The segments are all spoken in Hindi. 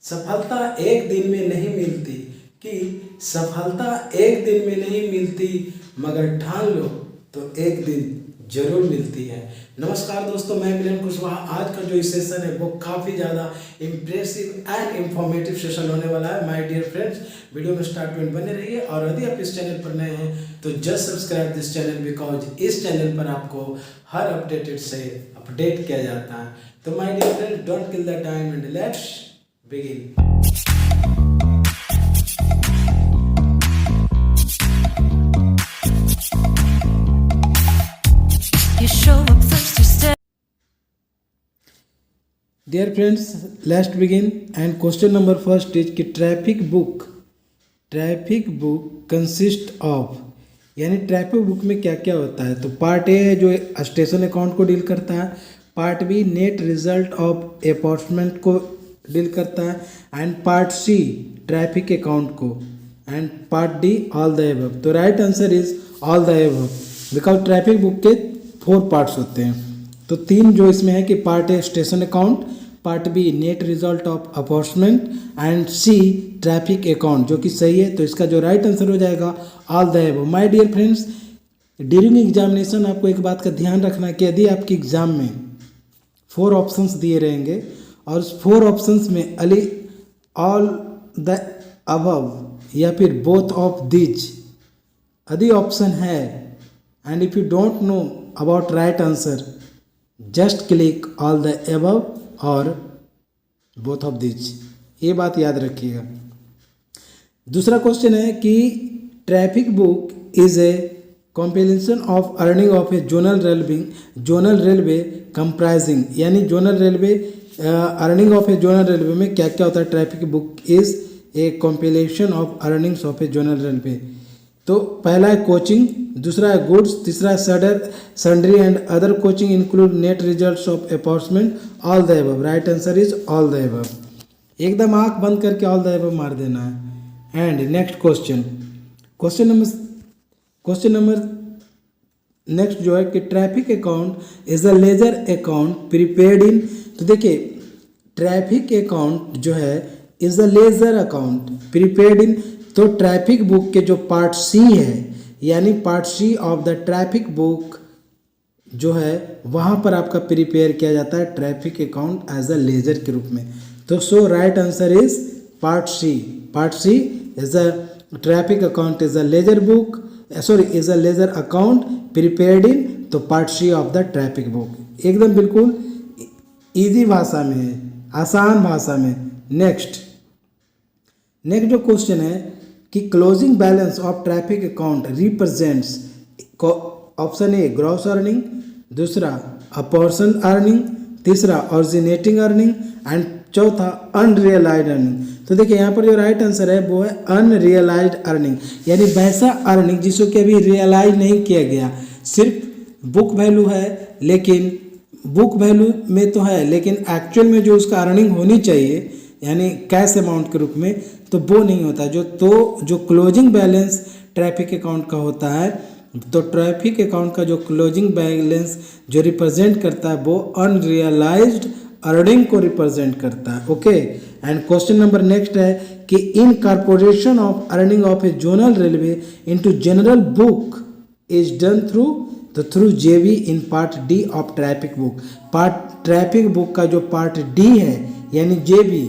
सफलता एक दिन में नहीं मिलती कि सफलता एक दिन में नहीं मिलती, मगर ठान लो तो एक दिन जरूर मिलती है। नमस्कार दोस्तों, मैं मिलन कुशवाहा। आज का जो सेशन है वो काफ़ी ज़्यादा इम्प्रेसिव एंड इंफॉर्मेटिव सेशन होने वाला है। माय डियर फ्रेंड्स, वीडियो में स्टार्ट में बने रहिए और यदि आप इस चैनल पर नए हैं तो just subscribe this channel, because इस चैनल पर आपको हर अपडेटेड से अपडेट किया जाता है। तो my dear friends, don't kill the time and let's begin. You show up first, you step. Dear friends, let's begin. And question number first is कि ट्रैफिक बुक कंसिस्ट ऑफ, यानी ट्रैफिक बुक में क्या क्या होता है। तो पार्ट ए है जो स्टेशन अकाउंट को डील करता है, part B net result of apportionment को डील करता है, and part C traffic account को, and part D all the above. तो right answer is all the above, because traffic book के 4 पार्ट्स होते हैं। तो 3 जो इसमें है कि part A station account, part B net result of apportionment, and C traffic account, जो कि सही है। तो इसका जो राइट आंसर हो जाएगा all the above. My dear friends, during examination आपको एक बात का ध्यान रखना है कि यदि आपके एग्जाम में 4 ऑप्शंस दिए रहेंगे और उस 4 ऑप्शंस में ऑल द अबव या फिर बोथ ऑफ दीज यदि ऑप्शन है, and if you don't know about right answer, just click all the above और बोथ ऑफ दीज, ये बात याद रखिएगा। दूसरा क्वेश्चन है कि traffic book is a compilation of earning of a zonal railway comprising, यानी zonal railway earning of a zonal railway में क्या क्या होता है। Traffic book is a compilation of earnings of a zonal railway. तो पहला है कोचिंग, दूसरा है गुड्स, तीसरा है sundry and other coaching include net results of apportionment, all the above. Right answer is all the above. एकदम आंख बंद करके ऑल द अबव मार देना है। And next question number next जो है कि traffic account is a ledger account prepared in. तो देखिए, ट्रैफिक अकाउंट जो है is a ledger account prepared in. तो ट्रैफिक बुक के जो पार्ट सी है, यानी part C of the traffic book जो है वहाँ पर आपका प्रिपेयर किया जाता है traffic account as a ledger के रूप में। तो so right answer is part C is a traffic account is a ledger book, is a ledger account prepared in. तो part C of the traffic book एकदम बिल्कुल इजी भाषा में है, आसान भाषा में। नेक्स्ट जो क्वेश्चन है कि closing balance of traffic account represents, option A gross earning, दूसरा अपोर्शन अर्निंग, तीसरा ऑरिजिनेटिंग अर्निंग, एंड चौथा अनरियलाइज्ड अर्निंग। तो देखिए यहाँ पर जो राइट आंसर है वो है अनरियलाइज्ड अर्निंग, यानी वैसा अर्निंग जिसको कि अभी रियलाइज नहीं किया गया। सिर्फ बुक वैल्यू है, लेकिन बुक वैल्यू में तो है, लेकिन एक्चुअल में जो उसका अर्निंग होनी चाहिए यानी कैश अमाउंट के रूप में, तो वो नहीं होता। जो क्लोजिंग बैलेंस ट्रैफिक अकाउंट का होता है, तो ट्रैफिक अकाउंट का जो क्लोजिंग बैलेंस जो रिप्रेजेंट करता है वो अनरियलाइज्ड अर्निंग को रिप्रेजेंट करता है। Okay, and question number next है कि incorporation of earning of a zonal railway into general book is done through JB in part D of traffic book. Traffic book का जो पार्ट डी है यानी जेबी,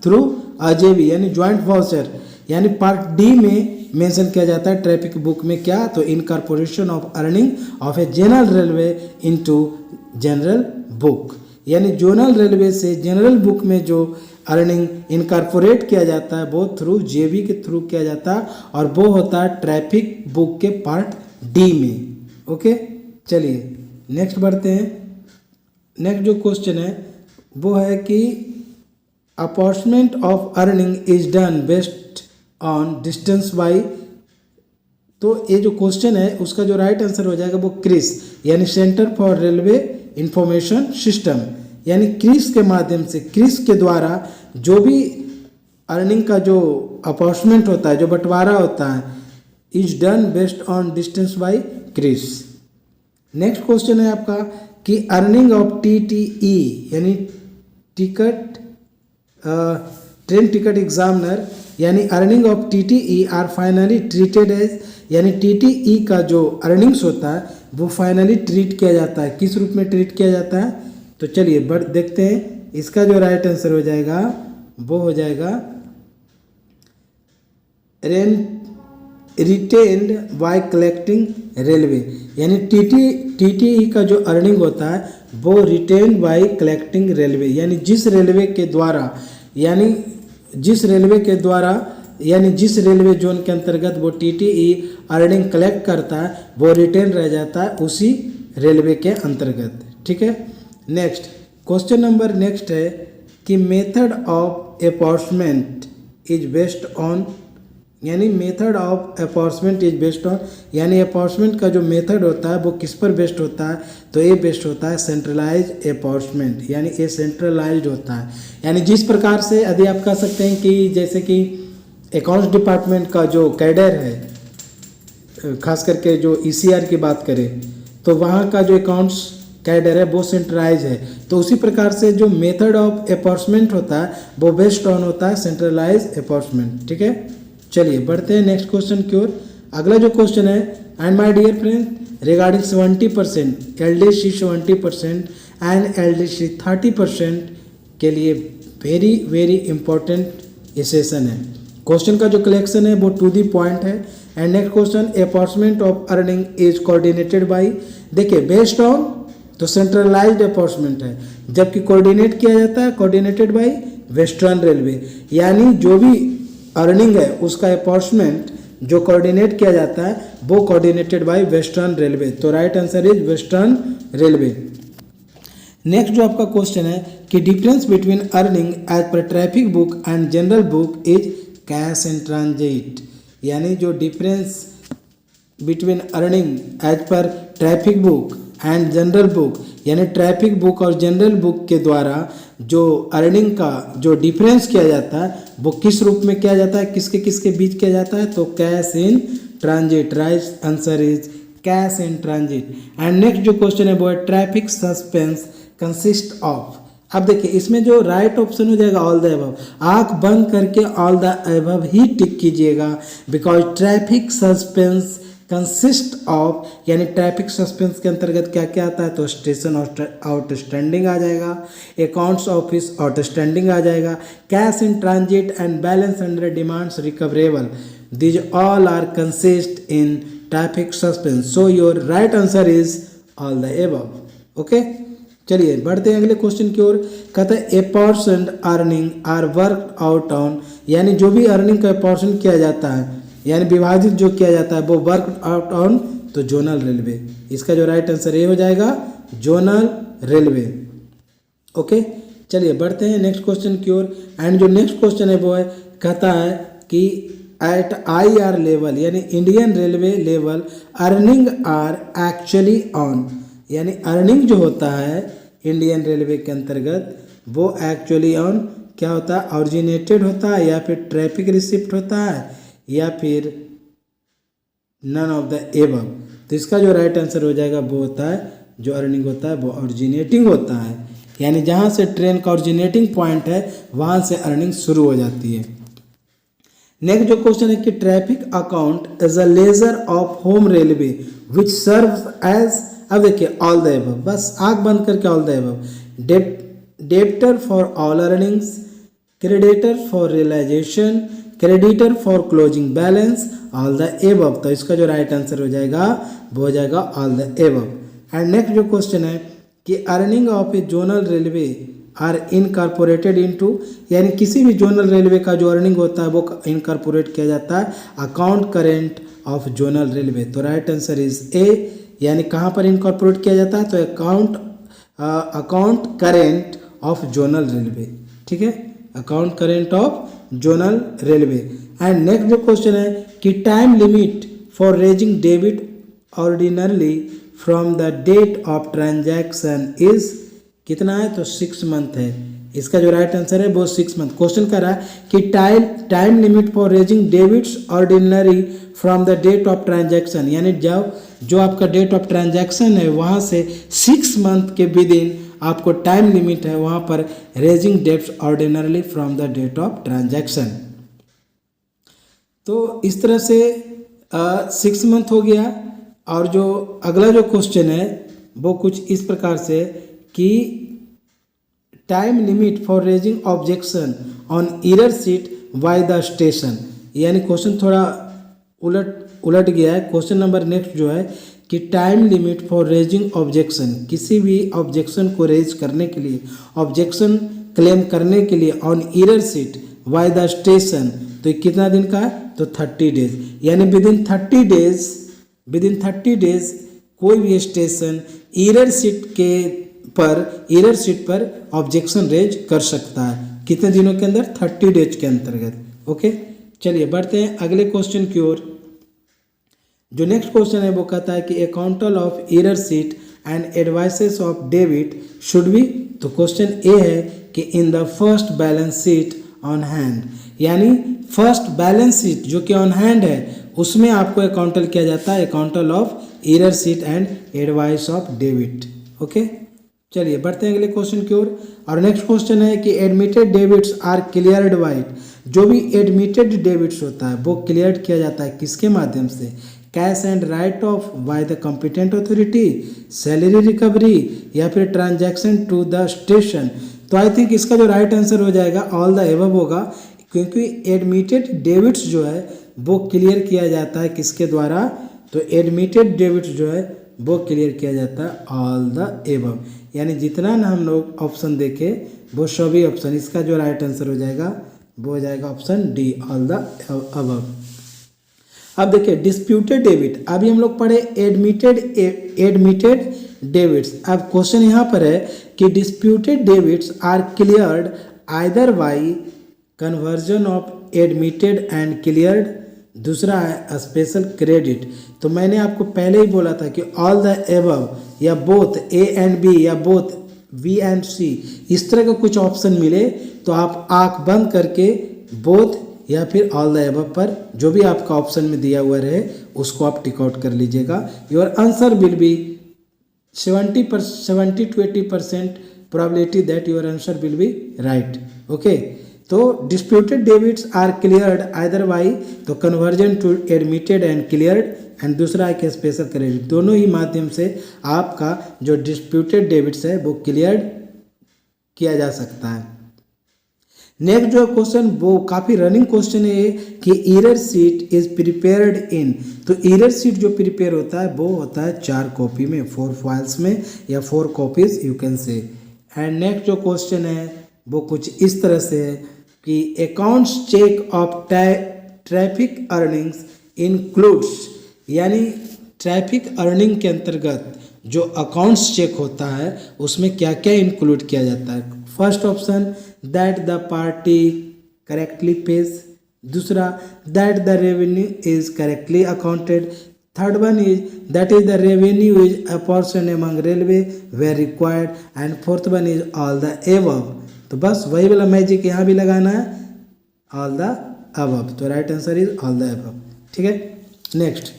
थ्रू जेबी यानी ज्वाइंट वाउचर, यानी पार्ट डी में मेंशन किया जाता है ट्रैफिक बुक में क्या, तो incorporation of earning of a general railway into general book, यानी जोनल रेलवे से जनरल बुक में जो अर्निंग इनकॉर्पोरेट किया जाता है वो थ्रू जेबी के थ्रू किया जाता है, और वो होता है ट्रैफिक बुक के पार्ट डी में। ओके, चलिए नेक्स्ट बढ़ते हैं। नेक्स्ट जो क्वेश्चन है वो है कि apportionment of earning is done based on distance by. तो ये जो क्वेश्चन है उसका जो राइट आंसर हो जाएगा वो क्रिस, यानी centre for railway information system, यानी क्रिस के माध्यम से, क्रिस के द्वारा जो भी अर्निंग का जो अपॉर्चमेंट होता है, जो बंटवारा होता है, is done based on distance by Chris. Next question है आपका कि अर्निंग ऑफ टीटीई यानी टिकट ट्रेन टिकट एग्जामिनर यानी earning of TTE are finally treated as, यानी टीटीई का जो अर्निंग्स होता है वो फाइनली ट्रीट किया जाता है, किस रूप में ट्रीट किया जाता है? तो चलिए देखते हैं। इसका जो राइट आंसर हो जाएगा वो हो जाएगा रिटेन्ड बाय कलेक्टिंग रेलवे, यानी टीटीई का जो अर्निंग होता है वो रिटेन्ड बाय कलेक्टिंग रेलवे, यानी जिस रेलवे जोन के अंतर्गत वो टीटीई अर्निंग कलेक्ट करता है वो रिटेन रह जाता है उसी रेलवे के अंतर्गत। ठीक है, नेक्स्ट क्वेश्चन नंबर नेक्स्ट है कि method of apportionment is based on, यानी method of apportionment is based on, यानी अपॉर्चमेंट का जो मेथड होता है वो किस पर बेस्ड होता है? तो ये बेस्ड होता है सेंट्रलाइज अपॉर्चमेंट, यानी ये सेंट्रलाइज्ड होता है। यानी जिस प्रकार से यदि आप कह सकते हैं कि जैसे कि अकाउंट्स डिपार्टमेंट का जो कैडर है, खास करके जो ईसीआर की बात करें तो वहाँ का जो अकाउंट्स कैडर है वो सेंट्रलाइज है, तो उसी प्रकार से जो मेथड ऑफ अपॉर्चमेंट होता है वो बेस्ड ऑन होता है सेंट्रलाइज अपॉर्चमेंट। ठीक है, चलिए बढ़ते हैं नेक्स्ट क्वेश्चन की ओर। अगला जो क्वेश्चन है, and my dear friend regarding 70% LDC 70% and LDC 30% के लिए वेरी वेरी इंपॉर्टेंट ये सेशन है। क्वेश्चन का जो कलेक्शन है वो टू दी पॉइंट है। And next question, apportionment of earning is coordinated by, देखिए बेस्ड ऑन तो सेंट्रलाइज्ड अपॉर्चमेंट है, जबकि कोऑर्डिनेट किया जाता है कोऑर्डिनेटेड बाय वेस्टर्न रेलवे, यानी जो भी अर्निंग है उसका अपॉर्चमेंट जो कोऑर्डिनेट किया जाता है वो कोऑर्डिनेटेड बाय वेस्टर्न रेलवे। तो right answer is western railway. Next जो आपका क्वेश्चन है कि difference between earning as per traffic book and general book is cash in transit, यानी जो difference between earning as per traffic book and general book, यानी ट्रैफिक बुक और जनरल बुक के द्वारा जो अर्निंग का जो डिफरेंस किया जाता है वो किस रूप में किया जाता है, किसके बीच किया जाता है? तो cash in transit. Right answer is cash in transit. And next जो क्वेश्चन है वो है ट्रैफिक सस्पेंस कंसिस्ट ऑफ, अब देखिए इसमें जो राइट ऑप्शन हो जाएगा ऑल द अबव, आंख बंद करके ऑल द अबव ही टिक कीजिएगा, because traffic suspense consist of, यानी ट्रैफिक सस्पेंस के अंतर्गत क्या क्या आता है? तो स्टेशन आउटस्टैंडिंग आ जाएगा, अकाउंट्स ऑफिस आउटस्टैंडिंग आ जाएगा, cash in transit and balance under demands recoverable, these all are consist in traffic suspense. So your right answer is all the above. Okay, चलिए बढ़ते हैं अगले क्वेश्चन की ओर। कहता है a person earning are work out on, यानी जो भी अर्निंग का पर्सन किया जाता है यानी विभाजित जो किया जाता है वो वर्क आउट ऑन तो जोनल रेलवे। इसका जो राइट आंसर ये हो जाएगा जोनल रेलवे। ओके, चलिए बढ़ते हैं नेक्स्ट क्वेश्चन की ओर। एंड जो नेक्स्ट क्वेश्चन है वो है कहता है कि एट IR लेवल, यानी Indian railway level, earning are actually on, यानी अर्निंग जो होता है इंडियन रेलवे के अंतर्गत वो एक्चुअली ऑन क्या होता है? ऑरिजिनेटेड होता है, या फिर ट्रैफिक रिसिप्ट होता है, या फिर नन ऑफ द एबव। तो इसका जो राइट आंसर हो जाएगा वो होता है जो अर्निंग होता है वो ऑरिजिनेटिंग होता है, यानी जहाँ से ट्रेन का ऑरिजिनेटिंग पॉइंट है वहाँ से अर्निंग शुरू हो जाती है। नेक्स्ट जो क्वेश्चन है कि traffic account is a ledger of home railway which serve as, अब देखिए ऑल द एबव, बस आंख बंद करके all the above, debtor for all earnings, creditor for realisation, creditor for closing balance, all the above. तो इसका जो राइट आंसर हो जाएगा वो हो जाएगा all the above. And next जो क्वेश्चन है कि earning of a zonal railway are incorporated into, यानी किसी भी जोनल रेलवे का जो अर्निंग होता है वो इनकॉर्पोरेट किया जाता है account current of zonal railway. तो राइट आंसर इज ए, यानी कहाँ पर इनकॉर्पोरेट किया जाता है? तो account current of zonal railway. ठीक है, account current of zonal railway. And next जो क्वेश्चन है कि time limit for raising debit ordinarily from the date of transaction is कितना है? तो 6 मंथ है। इसका जो राइट आंसर है वो 6 मंथ। क्वेश्चन कर रहा है कि time limit for raising debits ordinary from the date of transaction, यानी जब जो आपका डेट ऑफ ट्रांजैक्शन है वहाँ से 6 मंथ के विद इन आपको टाइम लिमिट है वहाँ पर raising debts ordinarily from the date of transaction. तो इस तरह से 6 मंथ हो गया। और जो अगला जो क्वेश्चन है वो कुछ इस प्रकार से कि time limit for raising objection on error sheet by the station, यानी क्वेश्चन थोड़ा उलट गया है। क्वेश्चन नंबर नेक्स्ट जो है कि time limit for raising objection, किसी भी ऑब्जेक्शन को रेज करने के लिए, ऑब्जेक्शन क्लेम करने के लिए on error sheet by the station, तो ये कितना दिन का है? तो 30 डेज, यानी विदिन 30 डेज कोई भी स्टेशन एरर शीट पर ऑब्जेक्शन रेज कर सकता है। कितने दिनों के अंदर? 30 डेज के अंतर्गत। ओके, चलिए बढ़ते हैं अगले क्वेश्चन की ओर। जो नेक्स्ट क्वेश्चन है वो कहता है कि accountal of error sheet and advices of debit should be, तो क्वेश्चन ए है कि in the first balance sheet on hand, यानी फर्स्ट बैलेंस शीट जो कि ऑन हैंड है उसमें आपको अकाउंटल किया जाता है, accountal of error sheet and advice of debit. Okay, चलिए बढ़ते हैं अगले क्वेश्चन की ओर। और नेक्स्ट क्वेश्चन है कि admitted debits are cleared by, जो भी एडमिटेड डेबिट्स होता है वो क्लियर किया जाता है किसके माध्यम से? Cash and right of by the competent authority, salary recovery, या फिर ट्रांजैक्शन टू द स्टेशन। तो आई थिंक इसका जो राइट आंसर हो जाएगा ऑल द एबव होगा, क्योंकि एडमिटेड डेबिट्स जो है वो क्लियर किया जाता है किसके द्वारा? तो एडमिटेड डेबिट्स जो है वो क्लियर किया जाता है ऑल द एबव, यानी जितना ना हम लोग ऑप्शन देखे वो सभी ऑप्शन, इसका जो राइट आंसर हो जाएगा वो हो जाएगा option D, all the above. अब देखिए डिस्प्यूटेड डेबिट, अभी हम लोग पढ़े एडमिटेड डेबिट्स। अब क्वेश्चन यहाँ पर है कि disputed debits are cleared either by conversion of admitted and cleared, दूसरा है स्पेशल क्रेडिट। तो मैंने आपको पहले ही बोला था कि ऑल द एबव या बोथ ए एंड बी या बोथ बी एंड सी, इस तरह का कुछ ऑप्शन मिले तो आप आंख बंद करके बोथ या फिर ऑल द एबव पर जो भी आपका ऑप्शन में दिया हुआ रहे उसको आप टिक आउट कर लीजिएगा। Your answer will be 70 to 80% probability that your answer will be right. Okay, तो disputed debits are cleared either by, तो conversion to admitted and cleared, and दूसरा है कि स्पेशल क्रेडिट, दोनों ही माध्यम से आपका जो डिस्प्यूटेड डेबिट्स है वो क्लियर किया जा सकता है। नेक्स्ट जो क्वेश्चन वो काफ़ी रनिंग क्वेश्चन है कि error sheet is prepared in, तो एरर शीट जो प्रिपेयर होता है वो होता है 4 कॉपी में, 4 फाइल्स में या 4 copies you can say. And next जो क्वेश्चन है वो कुछ इस तरह से है कि accounts check of traffic earnings includes, यानी ट्रैफिक अर्निंग के अंतर्गत जो अकाउंट्स चेक होता है उसमें क्या क्या इंक्लूड किया जाता है? First option that the party correctly pays, दूसरा that the revenue is correctly accounted, third one is that is the revenue is apportion among railway where required, and fourth one is all the above. तो बस वही वाला मैजिक यहाँ भी लगाना है, ऑल द अबव, तो right answer is all the above. ठीक है, नेक्स्ट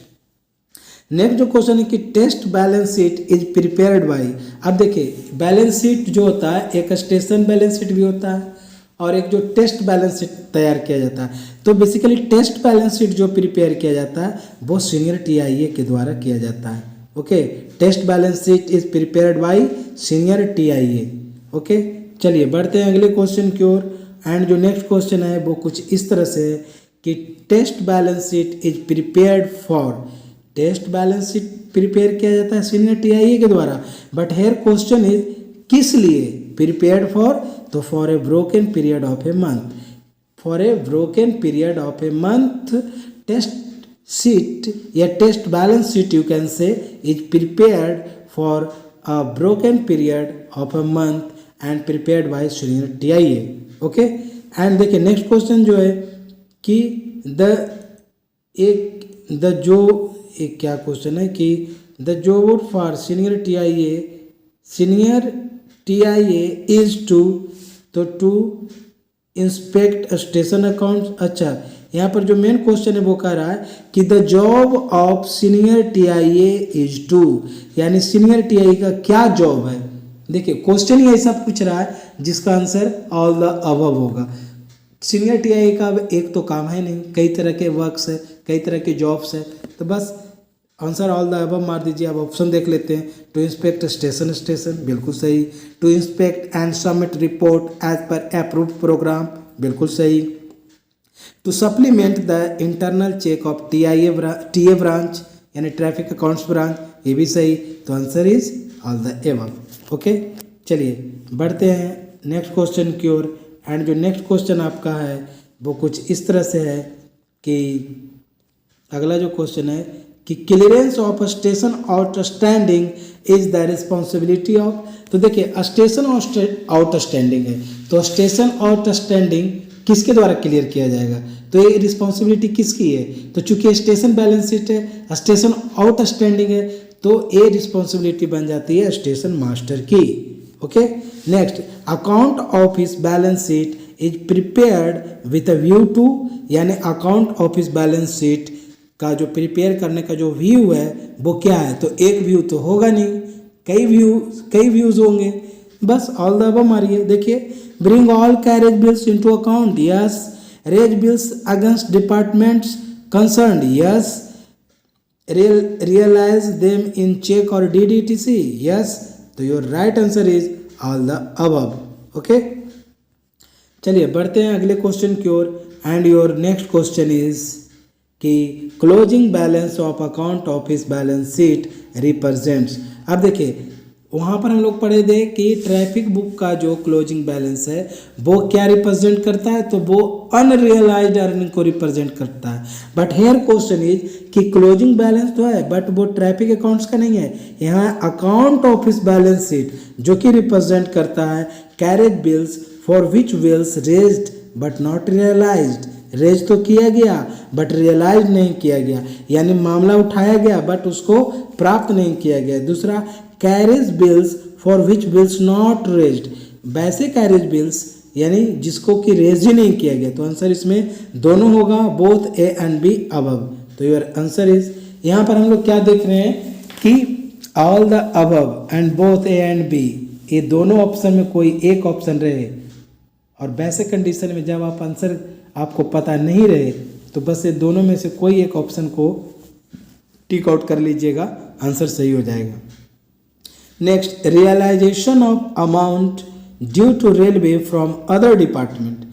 जो क्वेश्चन है कि test balance sheet is prepared by. अब देखिए बैलेंस शीट जो होता है एक स्टेशन बैलेंस शीट भी होता है और एक जो टेस्ट बैलेंस शीट तैयार किया जाता है। तो बेसिकली टेस्ट बैलेंस शीट जो प्रिपेयर किया जाता है वो सीनियर टीआईए के द्वारा किया जाता है। Okay, test balance sheet is prepared by senior TIA. Okay, चलिए बढ़ते हैं अगले क्वेश्चन की ओर। एंड जो नेक्स्ट क्वेश्चन है वो कुछ इस तरह से है कि test balance sheet is prepared for, test balance sheet prepare किया जाता है सीनियर टीआईए के द्वारा, बट हेयर क्वेश्चन इज किस लिए प्रिपेयर्ड फॉर, तो for a broken period of a month, for a broken period of a month test sheet या test balance sheet you can say is prepared for a broken period of a month and prepared by senior TIA. Okay, and देखिए नेक्स्ट क्वेश्चन जो है कि एक क्या क्वेश्चन है कि the job for senior TIA is to inspect station accounts. अच्छा, यहाँ पर जो मेन क्वेश्चन है वो कह रहा है कि the job of senior TIA is to, यानी सीनियर टीआईए का क्या जॉब है, देखिए क्वेश्चन ही ऐसा पूछ रहा है जिसका आंसर ऑल द अबव होगा। सीनियर टीआई का एक तो काम है नहीं, कई तरह के वर्क्स है, कई तरह के जॉब्स है, तो बस आंसर ऑल द अबव मार दीजिए। अब ऑप्शन देख लेते हैं। टू इंस्पेक्ट स्टेशन, बिल्कुल सही। To inspect and submit report as per approved programme, बिल्कुल सही। To supplement the internal check of TA branch यानी ट्रैफिक अकाउंट्स ब्रांच, ये भी सही। तो answer is all the above. Okay, चलिए बढ़ते हैं नेक्स्ट क्वेश्चन की ओर। एंड जो नेक्स्ट क्वेश्चन आपका है वो कुछ इस तरह से है कि अगला जो क्वेश्चन है कि clearance of station outstanding is the responsibility of. तो देखिए स्टेशन आउटस्टैंडिंग है, तो स्टेशन आउटस्टैंडिंग किसके द्वारा क्लियर किया जाएगा, तो ये रिस्पॉन्सिबिलिटी किसकी है। तो चूंकि स्टेशन बैलेंस शीट है, स्टेशन आउटस्टैंडिंग है, तो ये रिस्पॉन्सिबिलिटी बन जाती है स्टेशन मास्टर की। Okay, next account office balance sheet is prepared with a view to, यानी अकाउंट ऑफिस बैलेंस शीट का जो प्रिपेयर करने का जो व्यू है वो क्या है, तो एक व्यू तो होगा नहीं, कई व्यूज होंगे। बस ऑल द अबव मारिए। देखिए bring all carriage bills into account, yes. Raise bills against departments concern, yes. Realise them in cheque और DDTC, यस। तो your right answer is all the above. Okay, चलिए बढ़ते हैं अगले क्वेश्चन की ओर। And your next question is कि closing balance of account office balance sheet represents. अब देखिए वहाँ पर हम लोग पढ़े थे कि ट्रैफिक बुक का जो क्लोजिंग बैलेंस है वो क्या रिप्रेजेंट करता है, तो वो अनरियलाइज्ड अर्निंग को रिप्रेजेंट करता है। बट हेयर क्वेश्चन इज कि क्लोजिंग बैलेंस तो है बट वो ट्रैफिक अकाउंट्स का नहीं है, यहाँ अकाउंट ऑफिस बैलेंस शीट जो कि रिप्रेजेंट करता है carriage bills for which bills raised but not realised. Raise तो किया गया बट रियलाइज नहीं किया गया, यानी मामला उठाया गया बट उसको प्राप्त नहीं किया गया। दूसरा carriage bills for which bills not raised, वैसे कैरेज बिल्स यानी जिसको कि रेज ही नहीं किया गया। तो आंसर इसमें दोनों होगा, both A and B above. तो योर आंसर इज, यहाँ पर हम लोग क्या देख रहे हैं कि all the above and both A and B, ये दोनों ऑप्शन में कोई एक ऑप्शन रहे। और वैसे कंडीशन में जब आप आंसर आपको पता नहीं रहे तो बस ये दोनों में से कोई एक ऑप्शन को टिक आउट कर लीजिएगा, आंसर सही हो जाएगा। Next, realisation of amount due to railway from other department.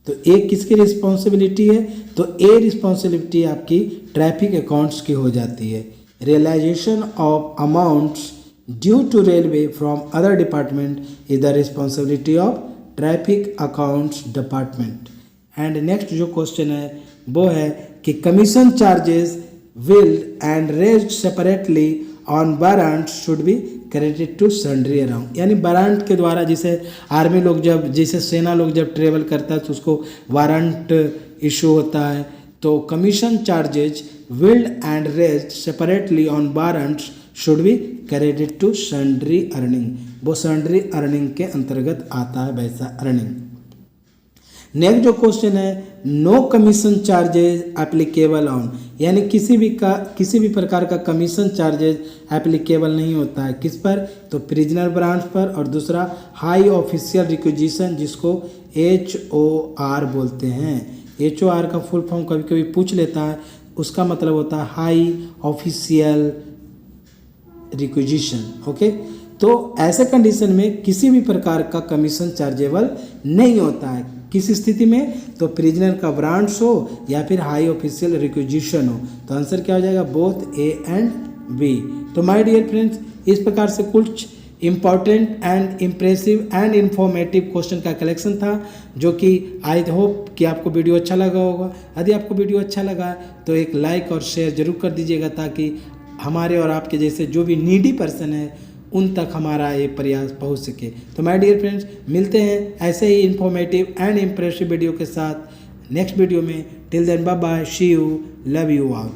तो एक किसकी रिस्पॉन्सिबिलिटी है, तो ए रिस्पॉन्सिबिलिटी आपकी ट्रैफिक अकाउंट्स की हो जाती है। Realisation of amounts due to railway from other department is the responsibility of traffic accounts department. And next जो क्वेश्चन है वो है कि commission charges billed and raised separately on warrant should be credit to sundry around, यानी वारंट के द्वारा जैसे आर्मी लोग जब, जैसे सेना लोग जब ट्रेवल करता है तो उसको वारंट इशू होता है। तो commission charges billed and raised separately on warrants should be credit to sundry earning, वो सन्ड्री अर्निंग के अंतर्गत आता है वैसा अर्निंग। नेक्स्ट जो क्वेश्चन है, no commission charges applicable on, यानी किसी भी प्रकार का कमीशन चार्जेज एप्लीकेबल नहीं होता है किस पर, तो प्रिजनर ब्रांच पर। और दूसरा हाई ऑफिशियल रिक्विजिशन जिसको HOR बोलते हैं। HOR का फुल फॉर्म कभी कभी पूछ लेता है, उसका मतलब होता है हाई ऑफिशियल रिक्विजिशन। ओके, तो ऐसे कंडीशन में किसी भी प्रकार का कमीशन चार्जेबल नहीं होता है। किस स्थिति में, तो प्रिजनर का ब्रांड्स हो या फिर हाई ऑफिशियल रिक्विजिशन हो। तो आंसर क्या हो जाएगा, बोथ ए एंड बी। तो माय डियर फ्रेंड्स, इस प्रकार से कुछ important and impressive and informative question का कलेक्शन था जो कि आई होप कि आपको वीडियो अच्छा लगा होगा। यदि आपको वीडियो अच्छा लगा तो एक लाइक और शेयर जरूर कर दीजिएगा ताकि हमारे और आपके जैसे जो भी नीडी पर्सन है उन तक हमारा ये प्रयास पहुंच सके। तो माय डियर फ्रेंड्स, मिलते हैं ऐसे ही इन्फॉर्मेटिव एंड इम्प्रेसिव वीडियो के साथ नेक्स्ट वीडियो में। Till then bye bye, see you, love you all.